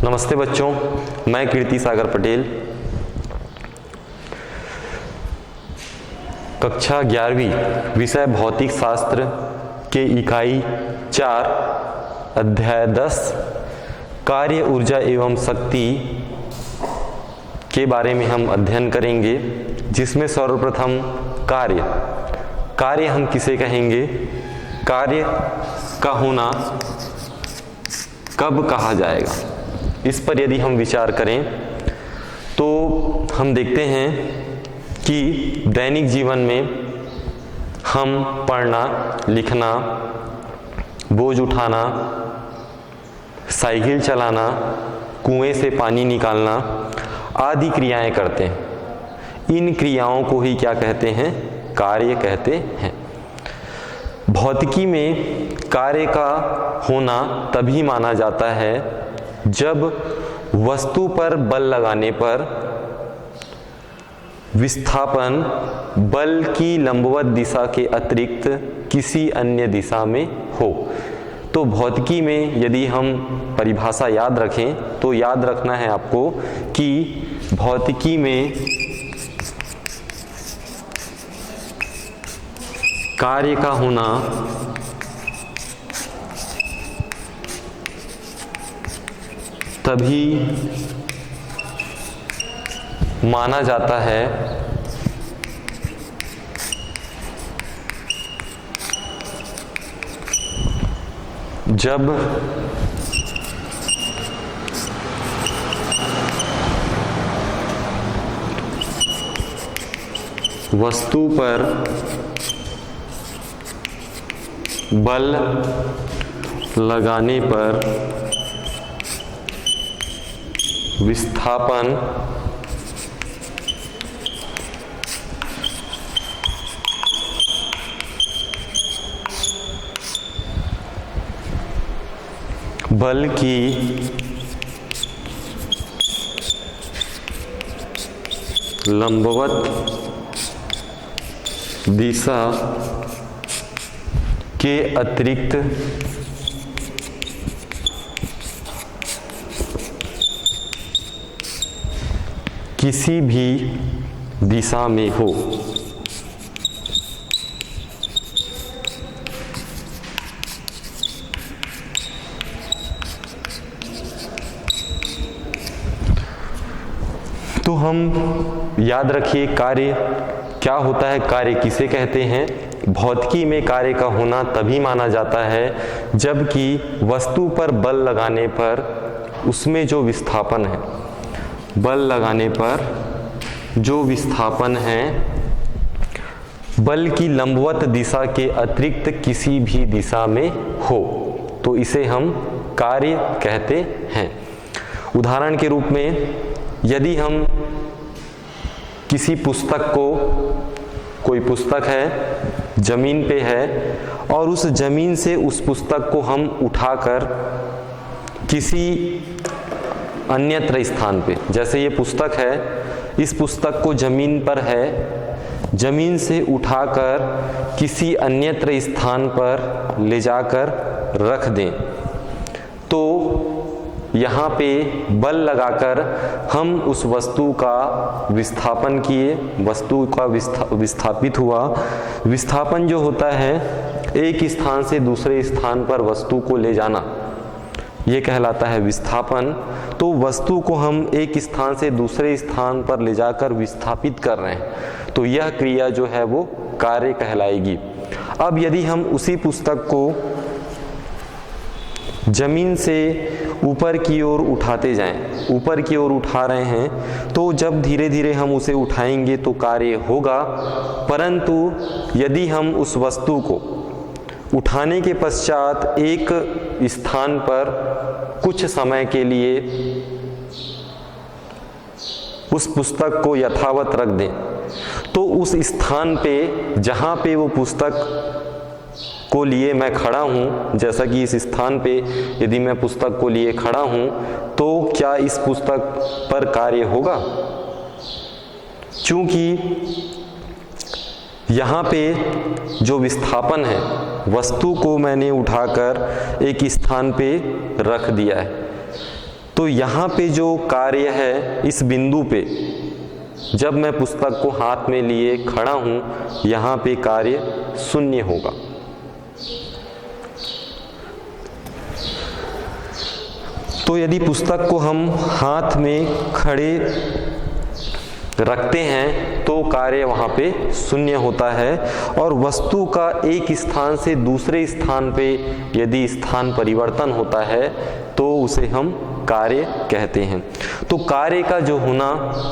नमस्ते बच्चों, मैं कीर्ति सागर पटेल। कक्षा 11वीं विषय भौतिक शास्त्र के इकाई 4 अध्याय 10 कार्य ऊर्जा एवं शक्ति के बारे में हम अध्ययन करेंगे, जिसमें सर्वप्रथम कार्य हम किसे कहेंगे, कार्य का होना कब कहा जाएगा, इस पर यदि हम विचार करें तो हम देखते हैं कि दैनिक जीवन में हम पढ़ना, लिखना, बोझ उठाना, साइकिल चलाना, कुएं से पानी निकालना आदि क्रियाएं करते हैं। इन क्रियाओं को ही क्या कहते हैं, कार्य कहते हैं। भौतिकी में कार्य का होना तभी माना जाता है जब वस्तु पर बल लगाने पर विस्थापन बल की लंबवत दिशा के अतिरिक्त किसी अन्य दिशा में हो। तो भौतिकी में यदि हम परिभाषा याद रखें तो याद रखना है आपको कि भौतिकी में कार्य का होना तभी माना जाता है जब वस्तु पर बल लगाने पर विस्थापन बल की लंबवत दिशा के अतिरिक्त किसी भी दिशा में हो। तो हम याद रखिए कार्य क्या होता है, कार्य किसे कहते हैं। भौतिकी में कार्य का होना तभी माना जाता है जबकि वस्तु पर बल लगाने पर उसमें जो विस्थापन है, बल लगाने पर जो विस्थापन है बल की लंबवत दिशा के अतिरिक्त किसी भी दिशा में हो, तो इसे हम कार्य कहते हैं। उदाहरण के रूप में यदि हम किसी पुस्तक को, कोई पुस्तक है जमीन पे है और उस जमीन से उस पुस्तक को हम उठाकर किसी अन्यत्र स्थान पे, जैसे ये पुस्तक है, इस पुस्तक को जमीन पर है, जमीन से उठाकर किसी अन्यत्र स्थान पर ले जाकर रख दें, तो यहाँ पे बल लगाकर हम उस वस्तु का विस्थापन किए, वस्तु का विस्थापित हुआ। विस्थापन जो होता है एक स्थान से दूसरे स्थान पर वस्तु को ले जाना, ये कहलाता है विस्थापन। तो वस्तु को हम एक स्थान से दूसरे स्थान पर ले जाकर विस्थापित कर रहे हैं, तो यह क्रिया जो है वो कार्य कहलाएगी। अब यदि हम उसी पुस्तक को जमीन से ऊपर की ओर उठाते जाएं, ऊपर की ओर उठा रहे हैं, तो जब धीरे धीरे हम उसे उठाएंगे तो कार्य होगा। परंतु यदि हम उस वस्तु को उठाने के पश्चात एक स्थान पर कुछ समय के लिए उस पुस्तक को यथावत रख दें, तो उस स्थान पे जहाँ पे वो पुस्तक को लिए मैं खड़ा हूँ, जैसा कि इस स्थान पे यदि मैं पुस्तक को लिए खड़ा हूँ, तो क्या इस पुस्तक पर कार्य होगा? क्योंकि यहाँ पे जो विस्थापन है, वस्तु को मैंने उठाकर एक स्थान पे रख दिया है, तो तो यहाँ पे जो कार्य है इस बिंदु पे, जब मैं पुस्तक को हाथ में लिए खड़ा हूं, यहाँ पे कार्य शून्य होगा। तो यदि पुस्तक को हम हाथ में खड़े रखते हैं तो कार्य वहाँ पे शून्य होता है, और वस्तु का एक स्थान से दूसरे स्थान पे यदि स्थान परिवर्तन होता है तो उसे हम कार्य कहते हैं। तो कार्य का जो होना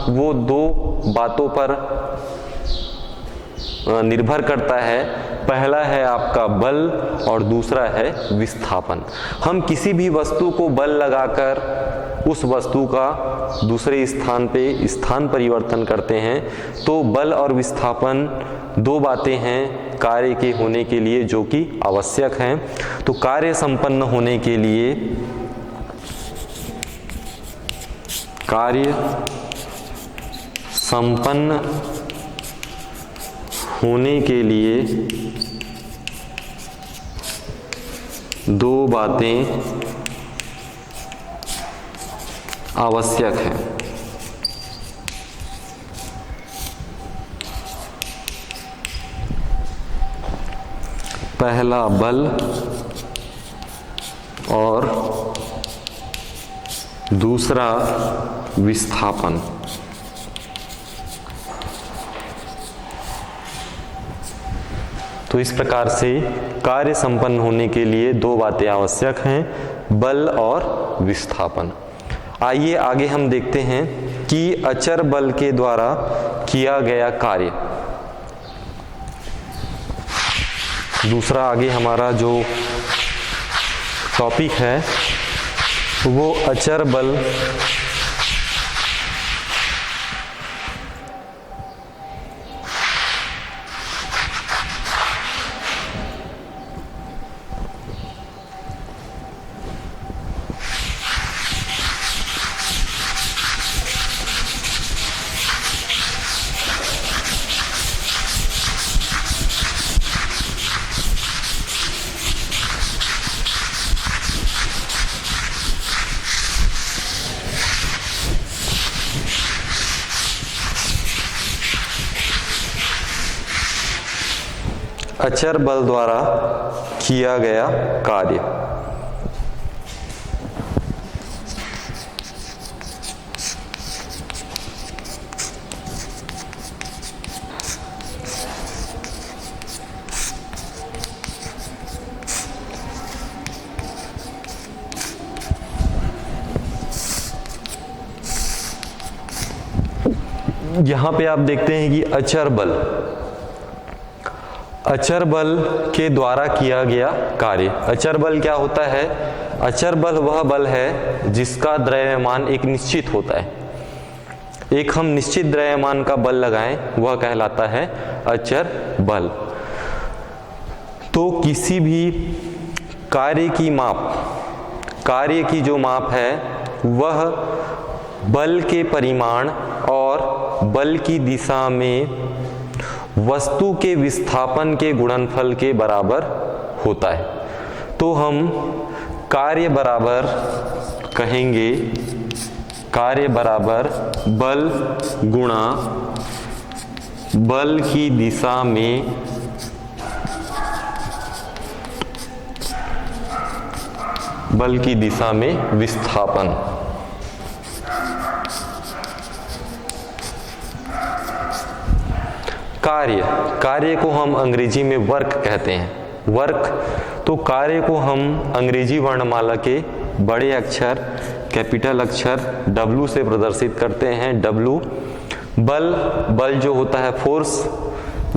वो दो बातों पर निर्भर करता है। पहला है आपका बल और दूसरा है विस्थापन। हम किसी भी वस्तु को बल लगाकर उस वस्तु का दूसरे स्थान पे स्थान परिवर्तन करते हैं, तो बल और विस्थापन दो बातें हैं कार्य के होने के लिए जो कि आवश्यक हैं। तो कार्य संपन्न होने के लिए, कार्य संपन्न होने के लिए दो बातें आवश्यक है। पहला बल और दूसरा विस्थापन। तो इस प्रकार से कार्य संपन्न होने के लिए दो बातें आवश्यक हैं, बल और विस्थापन। आइए आगे हम देखते हैं कि अचर बल के द्वारा किया गया कार्य। दूसरा आगे हमारा जो टॉपिक है वो अचर बल अचर बल द्वारा किया गया कार्य। यहां पे आप देखते हैं कि अचर बल, अचर बल के द्वारा किया गया कार्य। अचर बल क्या होता है? अचर बल वह बल है जिसका द्रव्यमान एक निश्चित होता है। एक हम निश्चित द्रव्यमान का बल लगाएं वह कहलाता है अचर बल। तो किसी भी कार्य की माप, कार्य की जो माप है वह बल के परिमाण और बल की दिशा में वस्तु के विस्थापन के गुणनफल के बराबर होता है। तो हम कार्य बराबर कहेंगे, कार्य बराबर बल गुणा बल की दिशा में विस्थापन। कार्य को हम अंग्रेजी में वर्क कहते हैं, वर्क। तो कार्य को हम अंग्रेजी वर्णमाला के बड़े अक्षर कैपिटल अक्षर W से प्रदर्शित करते हैं। W। बल जो होता है फोर्स,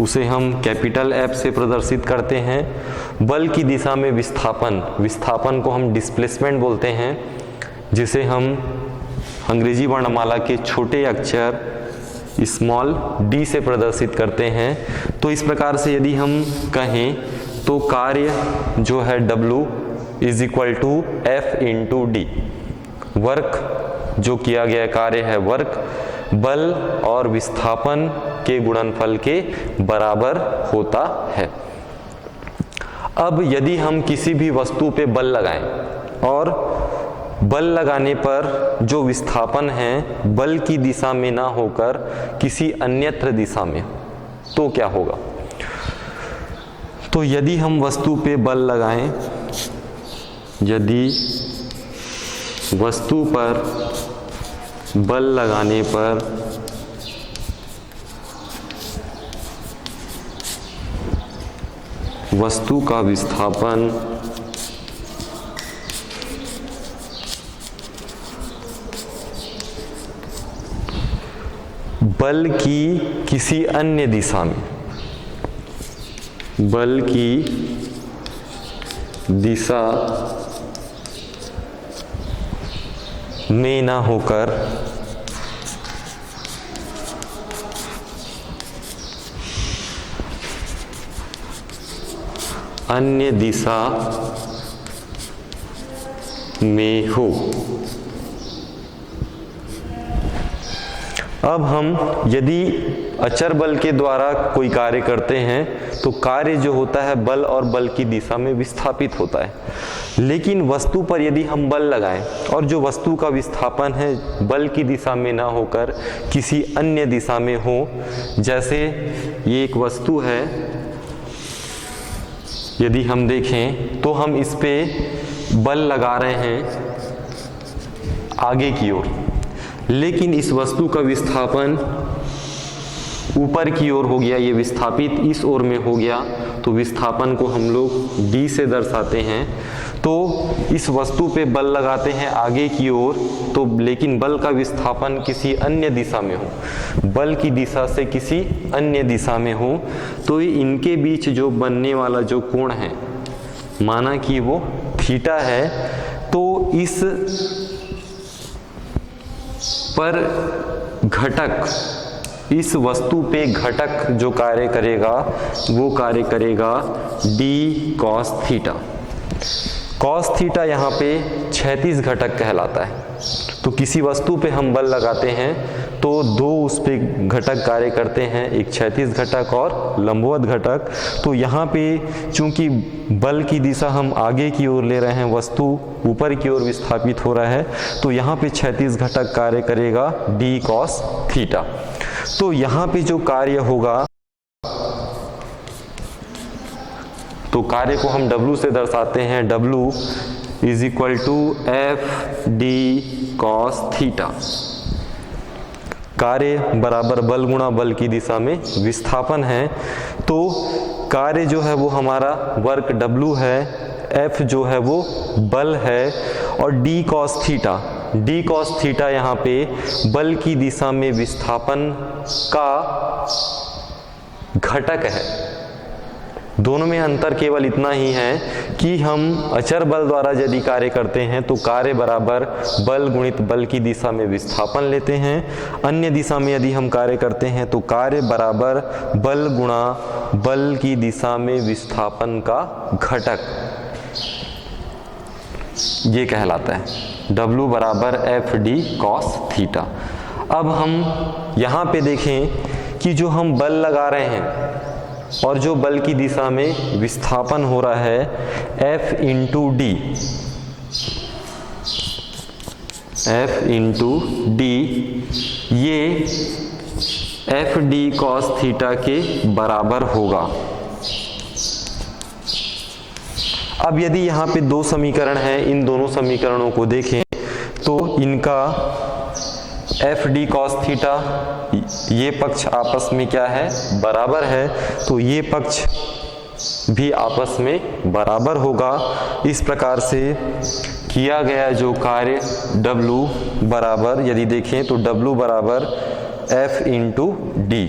उसे हम कैपिटल F से प्रदर्शित करते हैं। बल की दिशा में विस्थापन को हम डिस्प्लेसमेंट बोलते हैं, जिसे हम अंग्रेजी वर्णमाला के छोटे अक्षर स्मॉल d से प्रदर्शित करते हैं। तो इस प्रकार से यदि हम कहें तो कार्य जो है W is equal to F into D। Work जो किया गया कार्य है वर्क, बल और विस्थापन के गुणनफल के बराबर होता है। अब यदि हम किसी भी वस्तु पे बल लगाएं और बल लगाने पर जो विस्थापन है बल की दिशा में ना होकर किसी अन्यत्र दिशा में, तो क्या होगा? तो यदि हम वस्तु पे बल लगाएं, यदि वस्तु पर बल लगाने पर वस्तु का विस्थापन बल की किसी अन्य दिशा में, बल की दिशा में ना होकर अन्य दिशा में हो। अब हम यदि अचर बल के द्वारा कोई कार्य करते हैं तो कार्य जो होता है बल और बल की दिशा में विस्थापित होता है, लेकिन वस्तु पर यदि हम बल लगाएं और जो वस्तु का विस्थापन है बल की दिशा में ना होकर किसी अन्य दिशा में हो, जैसे ये एक वस्तु है, यदि हम देखें तो हम इस पे बल लगा रहे हैं आगे की ओर, लेकिन इस वस्तु का विस्थापन ऊपर की ओर हो गया, ये विस्थापित इस ओर में हो गया, तो विस्थापन को हम लोग d से दर्शाते हैं। तो इस वस्तु पे बल लगाते हैं आगे की ओर, तो लेकिन बल का विस्थापन किसी अन्य दिशा में हो, बल की दिशा से किसी अन्य दिशा में हो, तो इनके बीच जो बनने वाला जो कोण है, माना कि वो थीटा है, तो इस पर घटक, इस वस्तु पे घटक जो कार्य करेगा वो कार्य करेगा d cos theta. cos theta यहाँ पे क्षैतिज घटक कहलाता है। तो किसी वस्तु पे हम बल लगाते हैं तो दो उस पे घटक कार्य करते हैं, एक क्षैतिज घटक और लंबवत घटक। तो यहाँ पे चूंकि बल की दिशा हम आगे की ओर ले रहे हैं, वस्तु ऊपर की ओर विस्थापित हो रहा है, तो यहाँ पे क्षैतिज घटक कार्य करेगा d cos थीटा। तो यहाँ पे जो कार्य होगा, तो कार्य को हम W से दर्शाते हैं, W is equal to F D cos theta. कार्य बराबर बल गुणा बल की दिशा में विस्थापन है। तो कार्य जो है वो हमारा वर्क W है, F जो है वो बल है, और d cos theta, d cos theta यहाँ पे बल की दिशा में विस्थापन का घटक है। दोनों में अंतर केवल इतना ही है कि हम अचर बल द्वारा यदि कार्य करते हैं तो कार्य बराबर बल गुणित बल की दिशा में विस्थापन लेते हैं, अन्य दिशा में यदि हम कार्य करते हैं तो कार्य बराबर बल गुणा बल की दिशा में विस्थापन का घटक, ये कहलाता है W बराबर एफ डी कॉस थीटा। अब हम यहाँ पे देखें कि जो हम बल लगा रहे हैं और जो बल की दिशा में विस्थापन हो रहा है F into D, F into D, ये एफ डी कॉस थीटा के बराबर होगा। अब यदि यहाँ पे दो समीकरण हैं, इन दोनों समीकरणों को देखें तो इनका एफ डी कॉस थीटा, ये पक्ष आपस में क्या है, बराबर है, तो ये पक्ष भी आपस में बराबर होगा। इस प्रकार से किया गया जो कार्य W बराबर, यदि देखें तो W बराबर F इंटू डी।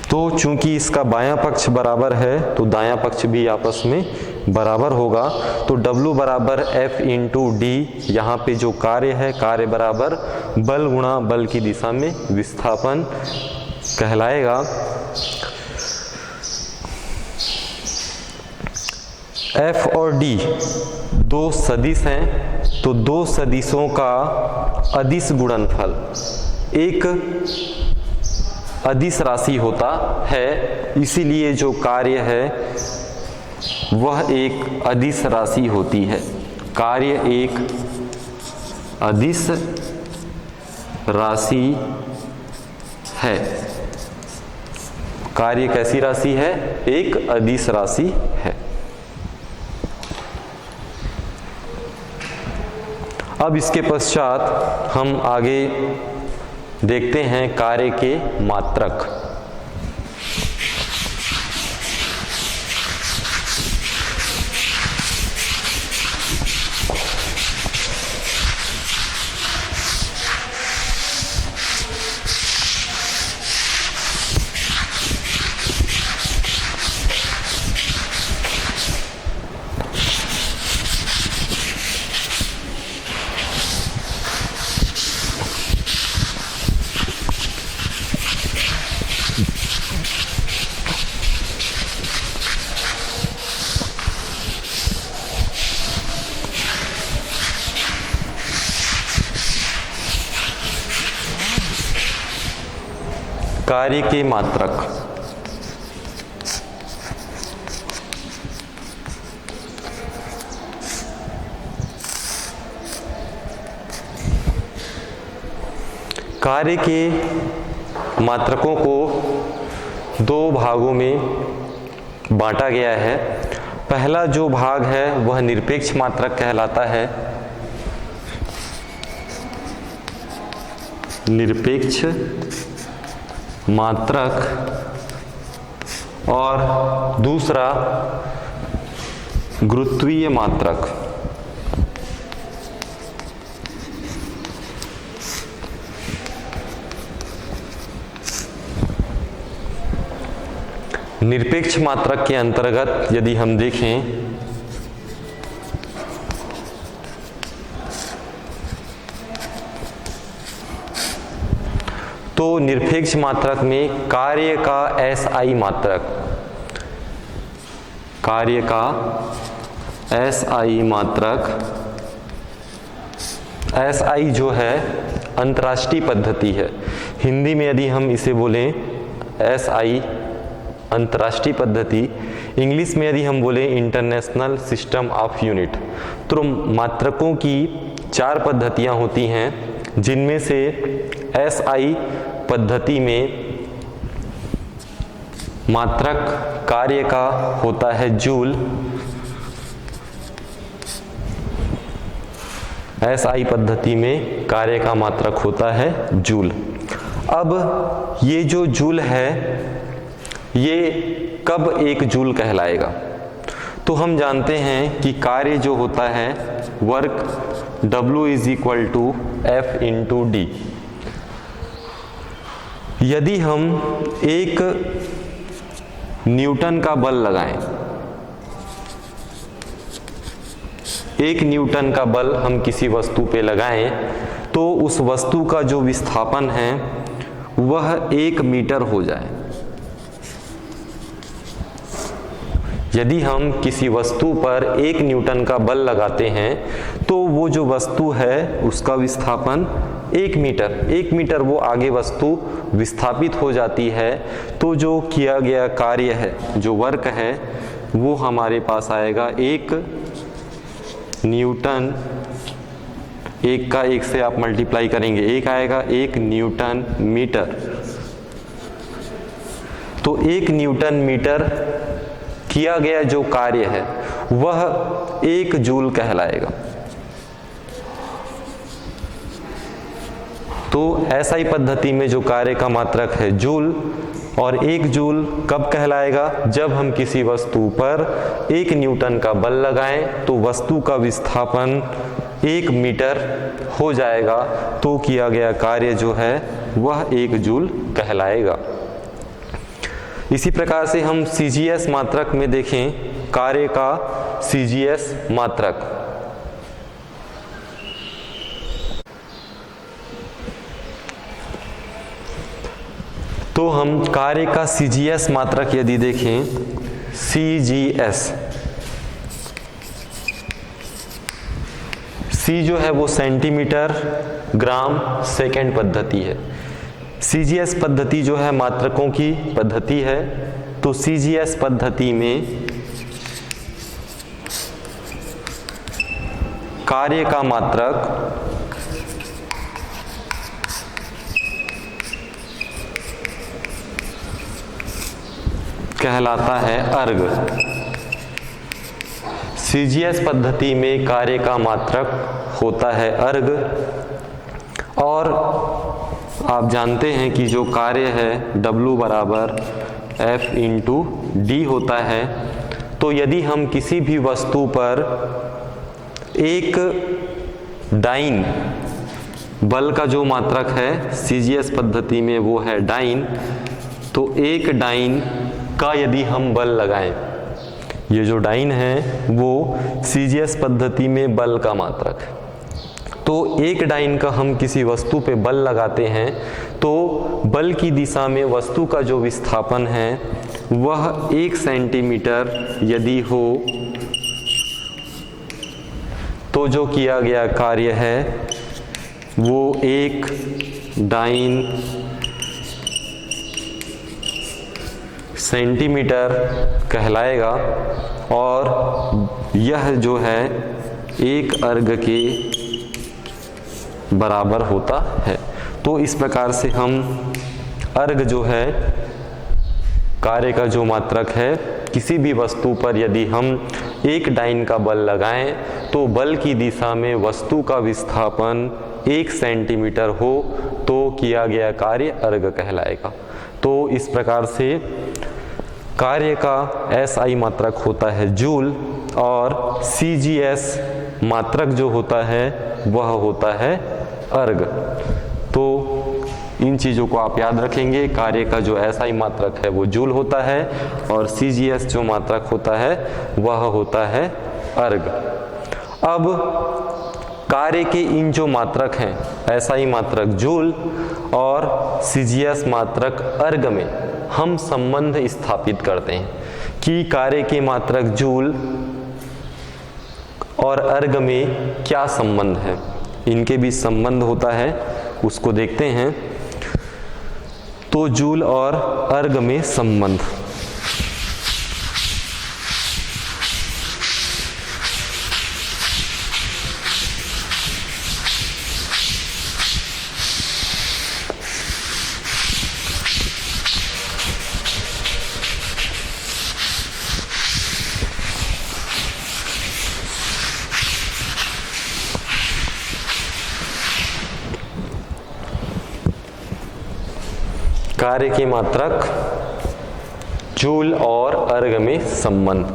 तो चूंकि इसका बायां पक्ष बराबर है तो दायां पक्ष भी आपस में बराबर होगा। तो W बराबर F इंटू डी, यहाँ पे जो कार्य है, कार्य बराबर बल गुणा बल की दिशा में विस्थापन कहलाएगा। F और D दो सदिश हैं, तो दो सदिशों का अदिश गुणनफल, एक अदिश राशि होता है, इसीलिए जो कार्य है वह एक अदिश राशि होती है। कार्य एक अदिश राशि है। कार्य कैसी राशि है? एक अदिश राशि है। अब इसके पश्चात हम आगे देखते हैं कार्य के मात्रक। कार्य के मात्रक। कार्य के मात्रकों को दो भागों में बांटा गया है। पहला जो भाग है वह निरपेक्ष मात्रक कहलाता है। निरपेक्ष मात्रक, और दूसरा गुरुत्वीय मात्रक। निरपेक्ष मात्रक के अंतर्गत यदि हम देखें तो निरपेक्ष मात्रक में कार्य का SI मात्रक, कार्य का SI मात्रक, SI जो है अंतर्राष्ट्रीय पद्धति है। हिंदी में यदि हम इसे बोलें SI अंतर्राष्ट्रीय पद्धति, इंग्लिश में यदि हम बोलें इंटरनेशनल सिस्टम ऑफ यूनिट। तो मात्रकों की 4 पद्धतियां होती हैं, जिनमें से SI पद्धति में मात्रक कार्य का होता है जूल। SI पद्धति में कार्य का मात्रक होता है जूल। अब ये जो जूल है ये कब एक जूल कहलाएगा? तो हम जानते हैं कि कार्य जो होता है वर्क W = F × D। यदि हम 1 न्यूटन का बल लगाएं, 1 न्यूटन का बल हम किसी वस्तु पे लगाएं तो उस वस्तु का जो विस्थापन है वह 1 मीटर हो जाए। यदि हम किसी वस्तु पर 1 न्यूटन का बल लगाते हैं तो वो जो वस्तु है उसका विस्थापन 1 मीटर वो आगे वस्तु विस्थापित हो जाती है। तो जो किया गया कार्य है, जो वर्क है, वो हमारे पास आएगा 1 न्यूटन। 1 का 1 से आप मल्टीप्लाई करेंगे, 1 आएगा 1 न्यूटन मीटर। तो 1 न्यूटन मीटर किया गया जो कार्य है वह 1 जूल कहलाएगा। तो SI पद्धति में जो कार्य का मात्रक है जूल, और 1 जूल कब कहलाएगा? जब हम किसी वस्तु पर 1 न्यूटन का बल लगाएं तो वस्तु का विस्थापन 1 मीटर हो जाएगा। तो किया गया कार्य जो है वह 1 जूल कहलाएगा। इसी प्रकार से हम CGS मात्रक में देखें, कार्य का CGS मात्रक। तो हम कार्य का CGS मात्रक यदि देखें, CGS, C जो है वो सेंटीमीटर ग्राम सेकेंड पद्धति है। सीजीएस पद्धति जो है मात्रकों की पद्धति है, तो सीजीएस पद्धति में कार्य का मात्रक कहलाता है अर्ग। सीजीएस पद्धति में कार्य का मात्रक होता है अर्ग। और आप जानते हैं कि जो कार्य है W बराबर F इंटू डी होता है। तो यदि हम किसी भी वस्तु पर एक डाइन बल का जो मात्रक है सीजीएस पद्धति में वो है डाइन, तो एक डाइन का यदि हम बल लगाएं, ये जो डाइन है वो सीजीएस पद्धति में बल का मात्रक है। तो एक डाइन का हम किसी वस्तु पे बल लगाते हैं तो बल की दिशा में वस्तु का जो विस्थापन है वह 1 सेंटीमीटर यदि हो तो जो किया गया कार्य है वो एक डाइन सेंटीमीटर कहलाएगा। और यह जो है एक अर्ग के बराबर होता है। तो इस प्रकार से हम अर्ग जो है कार्य का जो मात्रक है, किसी भी वस्तु पर यदि हम एक डाइन का बल लगाएं तो बल की दिशा में वस्तु का विस्थापन 1 सेंटीमीटर हो तो किया गया कार्य अर्ग कहलाएगा। तो इस प्रकार से कार्य का एसआई मात्रक होता है जूल और सीजीएस मात्रक जो होता है वह होता है अर्ग। तो इन चीज़ों को आप याद रखेंगे। कार्य का जो एसआई मात्रक है वो जूल होता है और सीजीएस जो मात्रक होता है वह होता है अर्ग। अब कार्य के इन जो मात्रक हैं एसआई मात्रक जूल और सीजीएस मात्रक अर्ग में हम संबंध स्थापित करते हैं कि कार्य के मात्रक जूल और अर्ग में क्या संबंध है, इनके बीच संबंध होता है, उसको देखते हैं। तो जूल और अर्ग में संबंध, कार्य के मात्रक जूल और अर्ग में संबंध।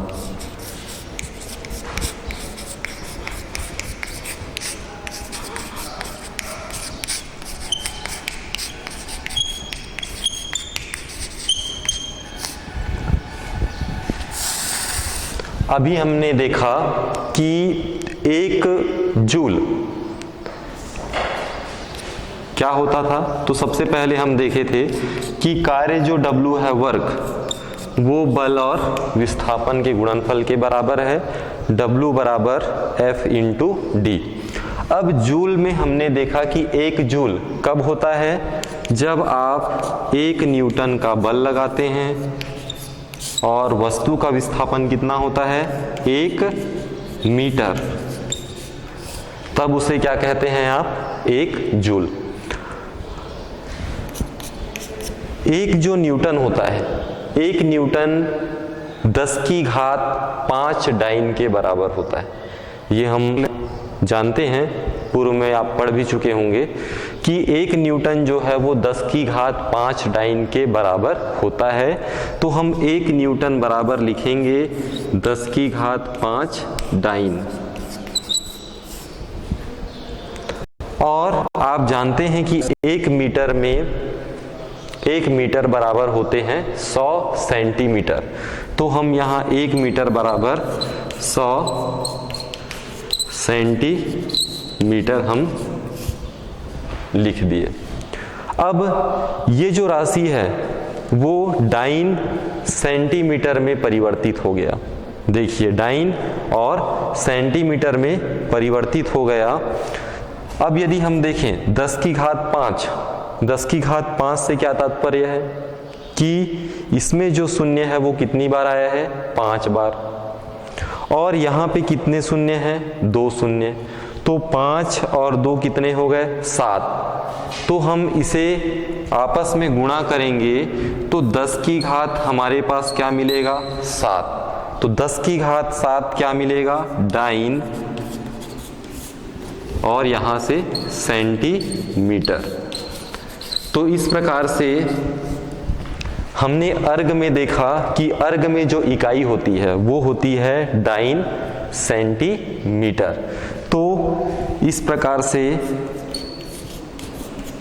अभी हमने देखा कि एक जूल क्या होता था। तो सबसे पहले हम देखे थे कि कार्य जो W है वर्क वो बल और विस्थापन के गुणनफल के बराबर है, W बराबर F इंटू डी। अब जूल में हमने देखा कि एक जूल कब होता है, जब आप 1 न्यूटन का बल लगाते हैं और वस्तु का विस्थापन कितना होता है 1 मीटर, तब उसे क्या कहते हैं आप 1 जूल। एक जो न्यूटन होता है, 1 न्यूटन 10 की घात 5 डाइन के बराबर होता है। ये हम जानते हैं, पूर्व में आप पढ़ भी चुके होंगे कि 1 न्यूटन जो है वो 10 की घात 5 डाइन के बराबर होता है। तो हम 1 न्यूटन बराबर लिखेंगे 10 की घात 5 डाइन। और आप जानते हैं कि 1 मीटर में 1 मीटर बराबर होते हैं 100 सेंटीमीटर। तो हम यहाँ 1 मीटर बराबर 100 सेंटीमीटर हम लिख दिए। अब ये जो राशि है वो डाइन सेंटीमीटर में परिवर्तित हो गया। देखिए डाइन और सेंटीमीटर में परिवर्तित हो गया। अब यदि हम देखें 10 की घात 5 10 की घात 5 से क्या तात्पर्य है कि इसमें जो शून्य है वो कितनी बार आया है, 5 बार, और यहाँ पे कितने शून्य हैं, 2 शून्य, तो 5 और 2 कितने हो गए, 7। तो हम इसे आपस में गुणा करेंगे तो 10 की घात हमारे पास क्या मिलेगा, 7। तो 10 की घात 7 क्या मिलेगा, डाइन, और यहाँ से सेंटीमीटर। तो इस प्रकार से हमने अर्ग में देखा कि अर्ग में जो इकाई होती है वो होती है डाइन सेंटीमीटर। तो इस प्रकार से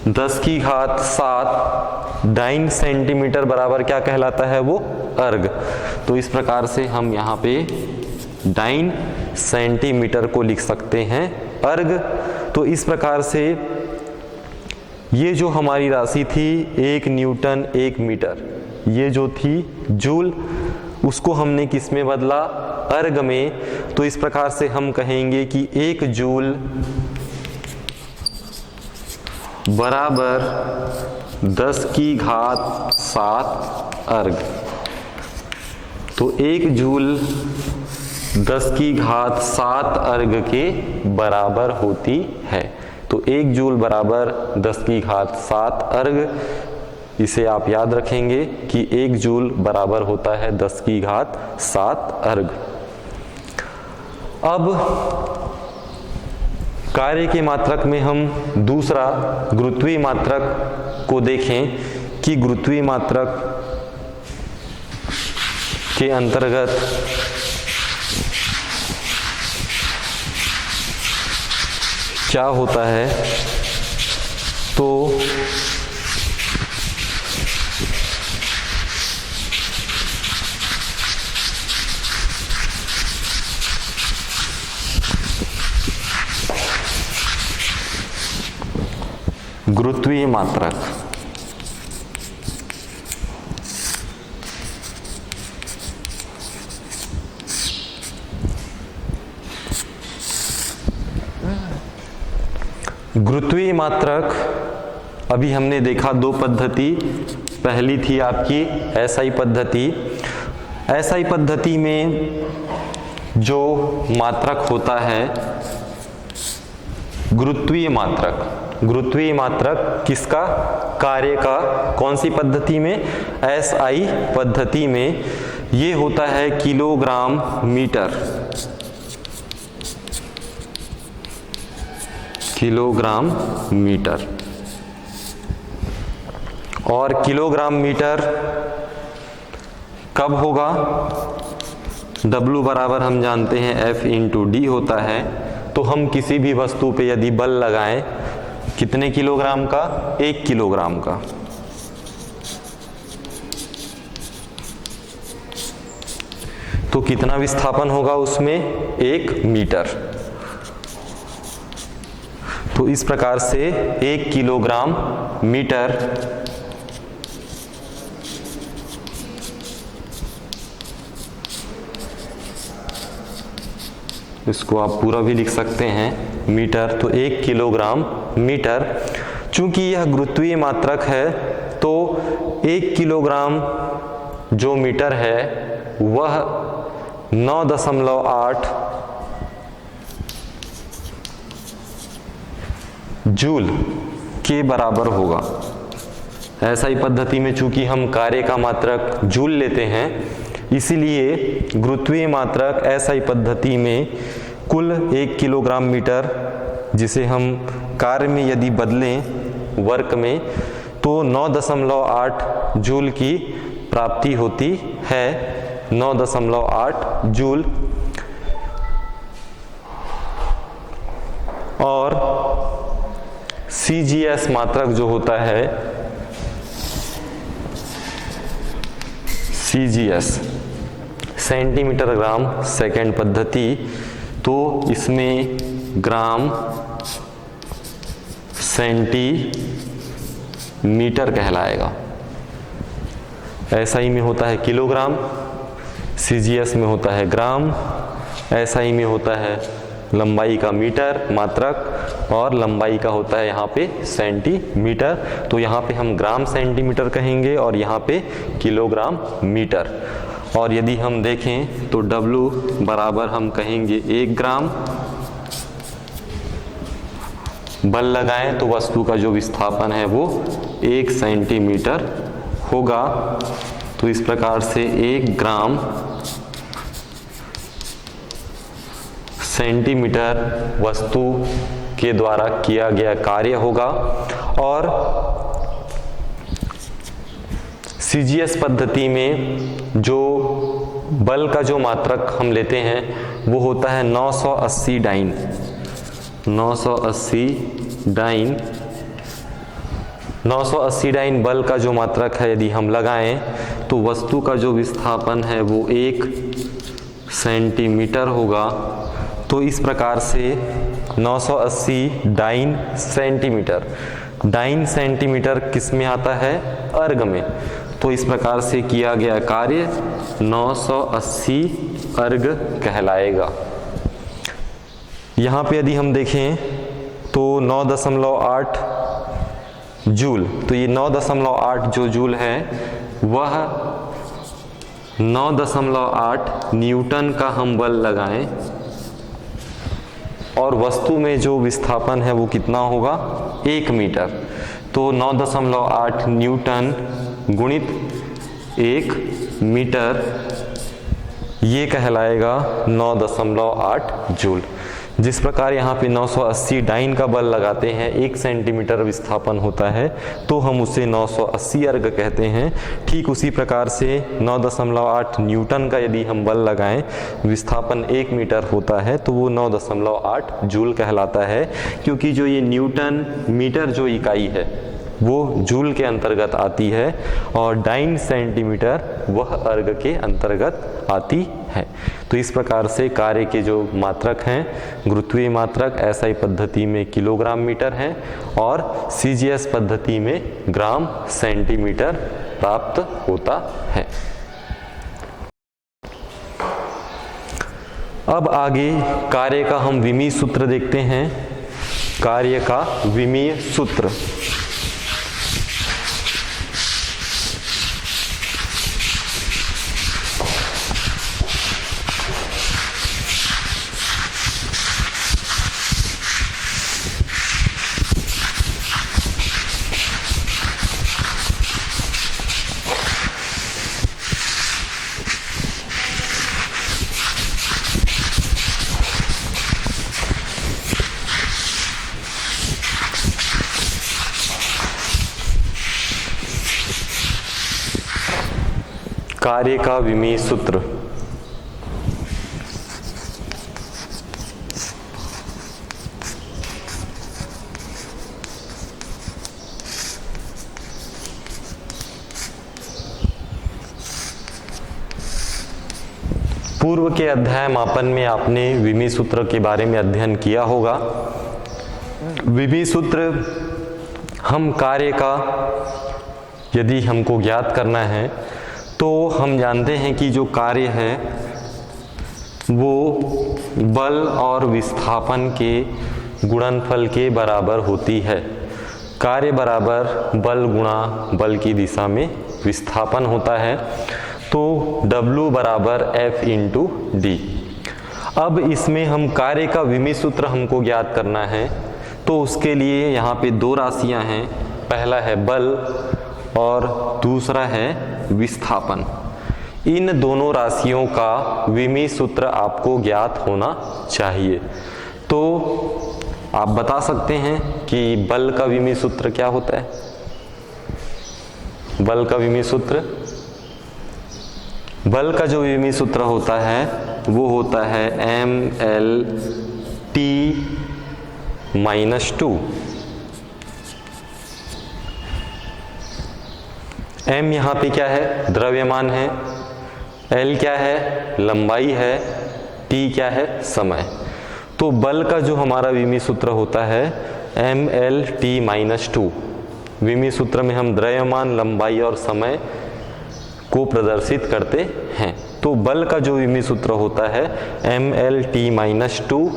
10 की घात 7 डाइन सेंटीमीटर बराबर क्या कहलाता है, वो अर्ग। तो इस प्रकार से हम यहाँ पे डाइन सेंटीमीटर को लिख सकते हैं अर्ग। तो इस प्रकार से ये जो हमारी राशि थी 1 न्यूटन 1 मीटर, ये जो थी जूल, उसको हमने किस में बदला, अर्ग में। तो इस प्रकार से हम कहेंगे कि 1 जूल बराबर 10 की घात 7 अर्ग। तो 1 जूल 10 की घात 7 अर्ग के बराबर होती है। तो 1 जूल बराबर 10 की घात 7 अर्ग, इसे आप याद रखेंगे कि 1 जूल बराबर होता है 10 की घात 7 अर्ग। अब कार्य के मात्रक में हम दूसरा गुरुत्वीय मात्रक को देखें कि गुरुत्वीय मात्रक के अंतर्गत क्या होता है। तो गुरुत्वीय मात्रक, गुरुत्वीय मात्रक अभी हमने देखा 2 पद्धति। पहली थी आपकी एसआई पद्धति। एसआई पद्धति में जो मात्रक होता है गुरुत्वीय मात्रक, गुरुत्वीय मात्रक किसका, कार्य का। कौन सी पद्धति में, एसआई पद्धति में। ये होता है किलोग्राम मीटर, किलोग्राम मीटर। और किलोग्राम मीटर कब होगा, W बराबर हम जानते हैं F इंटू डी होता है। तो हम किसी भी वस्तु पे यदि बल लगाएं कितने किलोग्राम का, 1 किलोग्राम का, तो कितना विस्थापन होगा उसमें, 1 मीटर। तो इस प्रकार से 1 किलोग्राम मीटर इसको आप पूरा भी लिख सकते हैं मीटर। तो 1 किलोग्राम मीटर, चूंकि यह गुरुत्वीय मात्रक है तो 1 किलोग्राम जो मीटर है वह 9.8 जूल के बराबर होगा। ऐसा ही पद्धति में चूंकि हम कार्य का मात्रक जूल लेते हैं, इसीलिए गुरुत्वीय मात्रक एसआई पद्धति में कुल 1 किलोग्राम मीटर, जिसे हम कार्य में यदि बदलें वर्क में, तो 9.8 जूल की प्राप्ति होती है, 9.8 जूल। और सीजीएस मात्रक जो होता है, सीजीएस सेंटीमीटर ग्राम सेकंड पद्धति, तो इसमें ग्राम सेंटीमीटर कहलाएगा। एसआई में होता है किलोग्राम, सीजीएस में होता है ग्राम, एसआई में होता है लंबाई का मीटर मात्रक और लंबाई का होता है यहाँ पे सेंटीमीटर। तो यहाँ पे हम ग्राम सेंटीमीटर कहेंगे और यहाँ पे किलोग्राम मीटर। और यदि हम देखें तो W बराबर हम कहेंगे 1 ग्राम। बल लगाएं तो वस्तु का जो विस्थापन है वो 1 सेंटीमीटर होगा। तो इस प्रकार से 1 ग्राम सेंटीमीटर वस्तु के द्वारा किया गया कार्य होगा। और CGS पद्धति में जो बल का जो मात्रक हम लेते हैं वो होता है 980 डाइन। 980 डाइन बल का जो मात्रक है यदि हम लगाएं तो वस्तु का जो विस्थापन है वो 1 सेंटीमीटर होगा। तो इस प्रकार से 980 डाइन सेंटीमीटर, डाइन सेंटीमीटर किस में आता है? अर्ग में। तो इस प्रकार से किया गया कार्य 980 अर्ग कहलाएगा। यहाँ पे यदि हम देखें तो 9.8 जूल, तो ये 9.8 जो जूल है वह 9.8 न्यूटन का हम बल लगाएं और वस्तु में जो विस्थापन है वो कितना होगा? 1 मीटर। तो 9.8 न्यूटन गुणित 1 मीटर ये कहलाएगा 9.8 जूल। जिस प्रकार यहाँ पे 980 डाइन का बल लगाते हैं 1 सेंटीमीटर विस्थापन होता है तो हम उसे 980 अर्ग कहते हैं। ठीक उसी प्रकार से 9.8 न्यूटन का यदि हम बल लगाएं विस्थापन 1 मीटर होता है तो वो 9.8 जूल कहलाता है, क्योंकि जो ये न्यूटन मीटर जो इकाई है वो जूल के अंतर्गत आती है और डाइन सेंटीमीटर वह अर्ग के अंतर्गत आती है। तो इस प्रकार से कार्य के जो मात्रक हैं गुरुत्वीय मात्रक SI पद्धति में किलोग्राम मीटर हैं और CGS पद्धति में ग्राम सेंटीमीटर प्राप्त होता है। अब आगे कार्य का हम विमीय सूत्र देखते हैं। कार्य का विमीय सूत्र कार्य का विमीय सूत्र पूर्व के अध्याय मापन में आपने विमीय सूत्र के बारे में अध्ययन किया होगा। विमीय सूत्र हम कार्य का यदि हमको ज्ञात करना है तो हम जानते हैं कि जो कार्य है वो बल और विस्थापन के गुणनफल के बराबर होती है। कार्य बराबर बल गुणा बल की दिशा में विस्थापन होता है। तो W बराबर F इंटू डी। अब इसमें हम कार्य का विमीय सूत्र हमको ज्ञात करना है तो उसके लिए यहाँ पे 2 राशियाँ हैं। पहला है बल और दूसरा है विस्थापन। इन दोनों राशियों का विमीय सूत्र आपको ज्ञात होना चाहिए। तो आप बता सकते हैं कि बल का विमीय सूत्र क्या होता है? बल का विमीय सूत्र, बल का जो विमीय सूत्र होता है वो होता है mL T-2। m यहाँ पे क्या है? द्रव्यमान है। l क्या है? लंबाई है। t क्या है? समय। तो बल का जो हमारा विमीय सूत्र होता है mL T-2। विमीय सूत्र में हम द्रव्यमान, लंबाई और समय को प्रदर्शित करते हैं। तो बल का जो विमीय सूत्र होता है mL T-2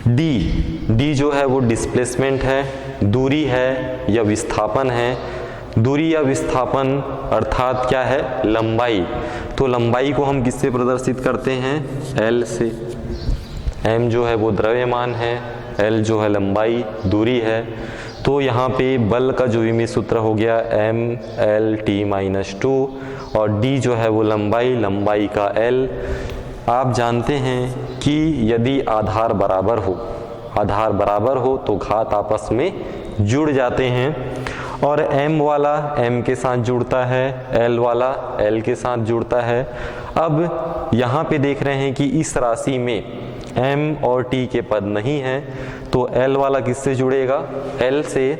डी जो है वो डिस्प्लेसमेंट है, दूरी है या विस्थापन है। दूरी या विस्थापन अर्थात क्या है, लंबाई। तो लंबाई को हम किससे प्रदर्शित करते हैं, एल से। एम जो है वो द्रव्यमान है, एल जो है लंबाई दूरी है। तो यहाँ पे बल का जो विमीय सूत्र हो गया mL/T-2 और डी जो है वो लंबाई का एल। आप जानते हैं कि यदि आधार बराबर हो तो घात आपस में जुड़ जाते हैं और m वाला m के साथ जुड़ता है, l वाला l के साथ जुड़ता है। अब यहाँ पे देख रहे हैं कि इस राशि में m और t के पद नहीं है, तो l वाला किससे जुड़ेगा, l से।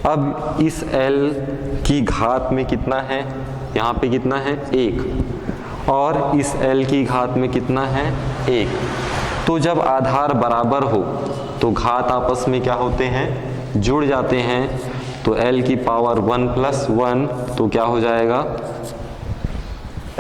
अब इस l की घात में कितना है, यहाँ पे कितना है 1 और इस l की घात में कितना है 1। तो जब आधार बराबर हो तो घात आपस में क्या होते हैं, जुड़ जाते हैं। तो l की पावर 1 + 1 तो क्या हो जाएगा,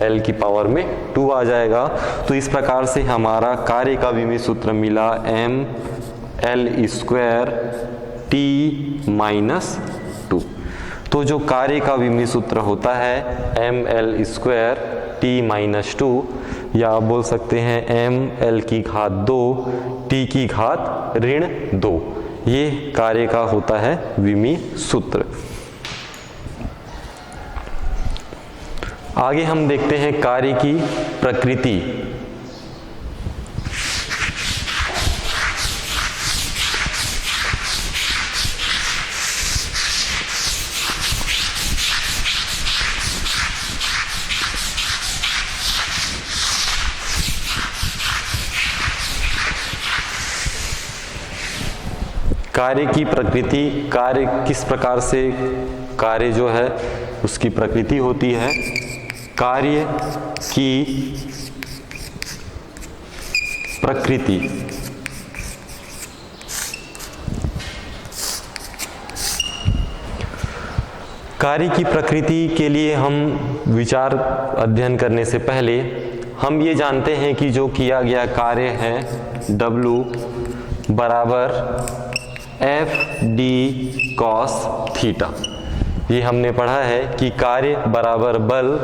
l की पावर में 2 आ जाएगा। तो इस प्रकार से हमारा कार्य का विमीय सूत्र मिला mL²T-2। तो जो कार्य का विमीय सूत्र होता है mL²T-2 या आप बोल सकते हैं mL⁻², T⁻2, ये कार्य का होता है विमीय सूत्र। आगे हम देखते हैं कार्य की प्रकृति। कार्य की प्रकृति, कार्य किस प्रकार से कार्य जो है उसकी प्रकृति होती है। कार्य की प्रकृति कार्य की प्रकृति के लिए हम विचार अध्ययन करने से पहले हम ये जानते हैं कि जो किया गया कार्य है W बराबर FD cos थीटा। ये हमने पढ़ा है कि कार्य बराबर बल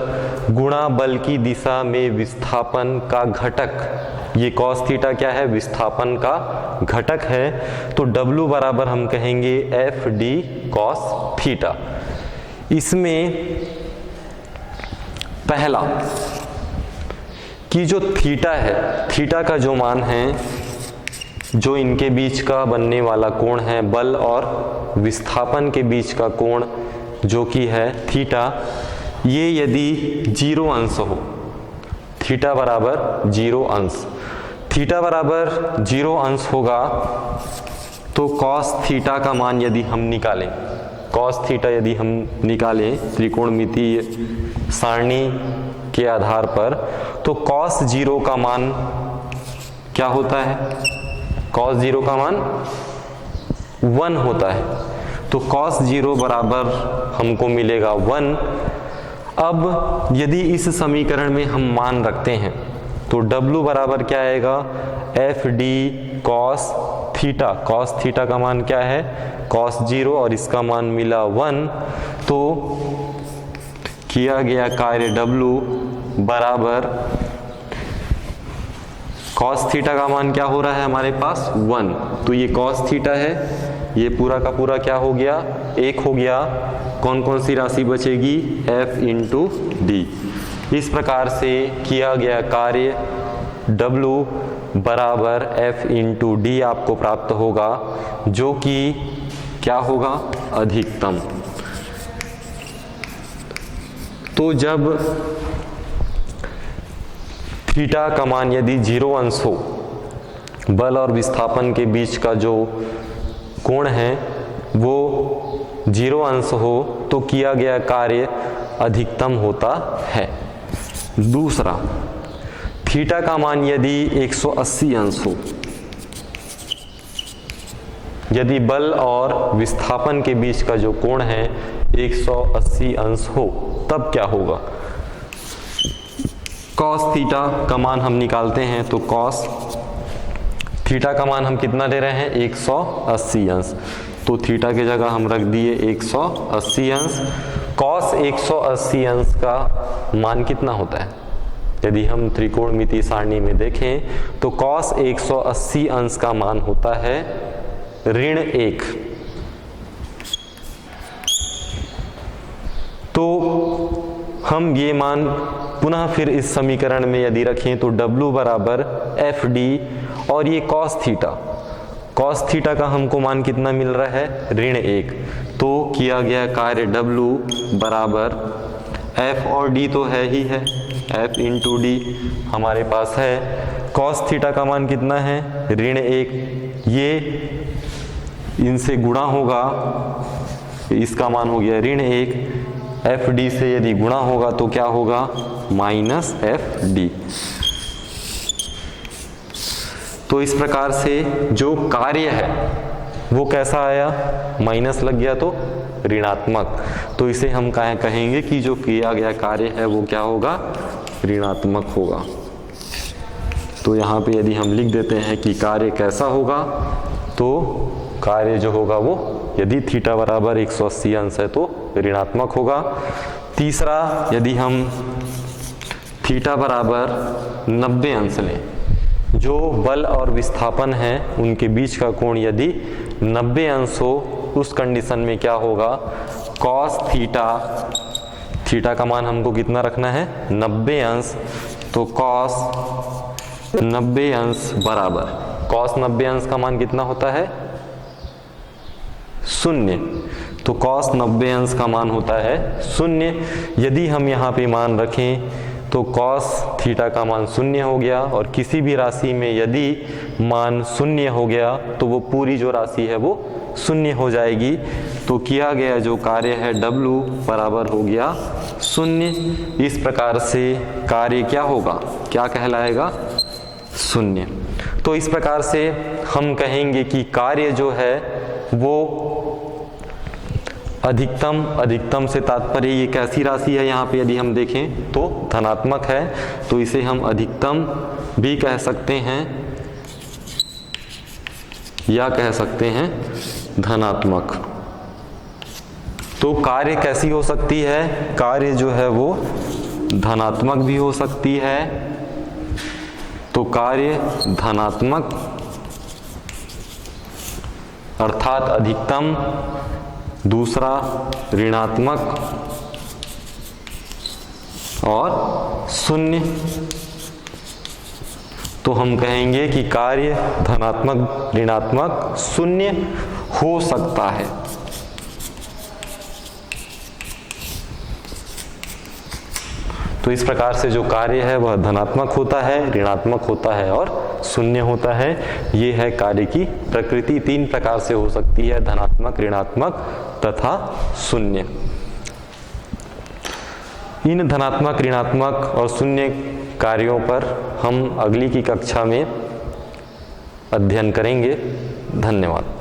गुणा बल की दिशा में विस्थापन का घटक। ये cos थीटा क्या है, विस्थापन का घटक है। तो W बराबर हम कहेंगे FD cos थीटा। इसमें पहला कि जो थीटा है, थीटा का जो मान है, जो इनके बीच का बनने वाला कोण है, बल और विस्थापन के बीच का कोण जो कि है थीटा, ये यदि 0 अंश हो, थीटा बराबर 0 अंश, थीटा बराबर 0 अंश होगा तो cos थीटा का मान यदि हम निकालें, cos थीटा यदि हम निकालें त्रिकोणमितीय सारणी के आधार पर, तो cos 0 का मान क्या होता है, cos 0 का मान 1 होता है। तो cos 0 बराबर हमको मिलेगा 1। अब यदि इस समीकरण में हम मान रखते हैं तो W बराबर क्या आएगा, FD cos theta. cos theta का मान क्या है, cos 0 और इसका मान मिला 1। तो किया गया कार्य W बराबर cos थीटा का मान क्या हो रहा है हमारे पास 1। तो ये cos थीटा है, ये पूरा का पूरा क्या हो गया, 1 हो गया। कौन कौन सी राशि बचेगी, F × D। इस प्रकार से किया गया कार्य W बराबर F × D आपको प्राप्त होगा, जो कि क्या होगा, अधिकतम। तो जब थीटा का मान यदि 0 अंश हो, बल और विस्थापन के बीच का जो कोण है वो 0 अंश हो, तो किया गया कार्य अधिकतम होता है। दूसरा, थीटा का मान यदि 180 अंश हो, यदि बल और विस्थापन के बीच का जो कोण है 180 अंश हो, तब क्या होगा, cos थीटा का मान हम निकालते हैं तो cos थीटा का मान हम कितना ले रहे हैं 180 अंश, तो थीटा की जगह हम रख दिए 180 अंश। कॉस 180 अंश का मान कितना होता है, यदि हम त्रिकोणमितीय सारणी में देखें तो कॉस 180 अंश का मान होता है -1। तो हम ये मान पुनः फिर इस समीकरण में यदि रखें तो W बराबर एफ डी, और ये कॉस थीटा का हमको मान कितना मिल रहा है -1। तो किया गया कार्य W बराबर F और D तो है ही है, F इंटू डी हमारे पास है। कॉस थीटा का मान कितना है -1, ये इनसे गुणा होगा, इसका मान हो गया -1, एफ डी से यदि गुणा होगा तो क्या होगा -FD। तो इस प्रकार से जो कार्य है वो कैसा आया, माइनस लग गया तो ऋणात्मक, तो इसे हम कहेंगे कि जो किया गया कार्य है वो क्या होगा, ऋणात्मक होगा। तो यहाँ पे यदि हम लिख देते हैं कि कार्य कैसा होगा, तो कार्य जो होगा वो यदि थीटा बराबर 180 अंश है तो ऋणात्मक होगा। तीसरा, यदि हम थीटा बराबर 90 अंश लें, जो बल और विस्थापन है उनके बीच का कोण यदि 90 अंश हो, उस कंडीशन में क्या होगा, कॉस थीटा का मान हमको कितना रखना है 90 अंश, तो कॉस 90 अंश बराबर, कॉस 90 अंश का मान कितना होता है 0, तो कॉस 90 अंश का मान होता है 0। यदि हम यहाँ पे मान रखें तो कॉस थीटा का मान 0 हो गया, और किसी भी राशि में यदि मान 0 हो गया तो वो पूरी जो राशि है वो 0 हो जाएगी। तो किया गया जो कार्य है W बराबर हो गया 0। इस प्रकार से कार्य क्या होगा, क्या कहलाएगा 0। तो इस प्रकार से हम कहेंगे कि कार्य जो है वो अधिकतम से तात्पर्य ये कैसी राशि है, यहाँ पे यदि हम देखें तो धनात्मक है, तो इसे हम अधिकतम भी कह सकते हैं या कह सकते हैं धनात्मक। तो कार्य कैसी हो सकती है, कार्य जो है वो धनात्मक भी हो सकती है, तो कार्य धनात्मक अर्थात अधिकतम, दूसरा ऋणात्मक और 0। तो हम कहेंगे कि कार्य धनात्मक, ऋणात्मक, 0 हो सकता है। तो इस प्रकार से जो कार्य है वह धनात्मक होता है, ऋणात्मक होता है और 0 होता है। ये है कार्य की प्रकृति, 3 प्रकार से हो सकती है, धनात्मक, ऋणात्मक तथा 0। इन धनात्मक, ऋणात्मक और 0 कार्यों पर हम अगली की कक्षा में अध्ययन करेंगे। धन्यवाद।